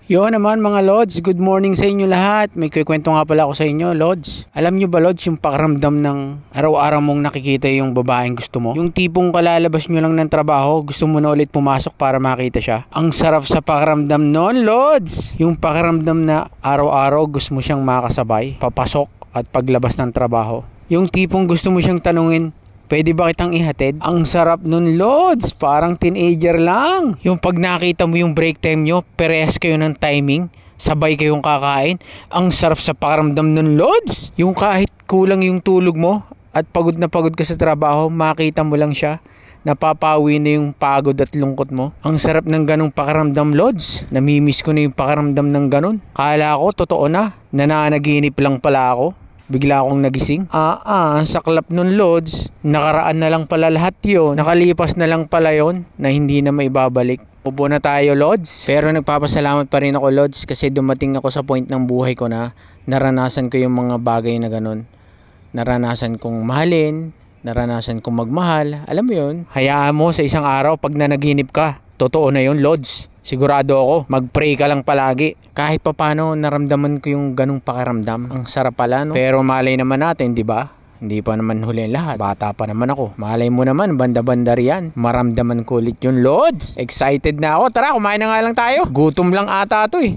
Yo naman mga Lods, good morning sa inyo lahat. May kukwento nga pala ako sa inyo, Lods. Alam nyo ba, Lods, yung pakiramdam ng araw-araw mong nakikita yung babaeng gusto mo? Yung tipong kalalabas nyo lang ng trabaho, gusto mo na ulit pumasok para makita siya. Ang sarap sa pakiramdam nun, Lods! Yung pakiramdam na araw-araw gusto mo siyang makasabay, papasok at paglabas ng trabaho. Yung tipong gusto mo siyang tanungin, pwede ba kitang ihatid? Ang sarap nun, Lods. Parang teenager lang. Yung pag nakita mo yung break time nyo, parehas kayo ng timing, sabay kayong kakain. Ang sarap sa pakiramdam nun, Lods. Yung kahit kulang yung tulog mo at pagod na pagod ka sa trabaho, makita mo lang siya, napapawi na yung pagod at lungkot mo. Ang sarap ng ganong pakiramdam, Lods. Namimiss ko na yung pakiramdam ng ganon. Kala ko, totoo na. Nananaginip lang pala ako. Bigla akong nagising. Saklap nun, Lods. Nakaraan na lang pala lahat yun. Nakalipas na lang pala yun na hindi na maibabalik. Upo na tayo, Lods. Pero nagpapasalamat pa rin ako, Lods, kasi dumating ako sa point ng buhay ko na naranasan ko yung mga bagay na ganun. Naranasan kong mahalin, naranasan kong magmahal. Alam mo yun? Hayaan mo sa isang araw pag nanaginip ka. Totoo na yun, Lods. Sigurado ako, mag-pray ka lang palagi. Kahit pa paano naramdaman ko yung ganung pakiramdam. Ang sarap pala, no? Pero malay naman natin, di ba? Hindi pa naman huli lahat. Bata pa naman ako. Malay mo naman, banda-banda riyan. Maramdaman ko ulit yung Lods. Excited na ako. Tara, kumain na nga lang tayo. Gutom lang ata to eh.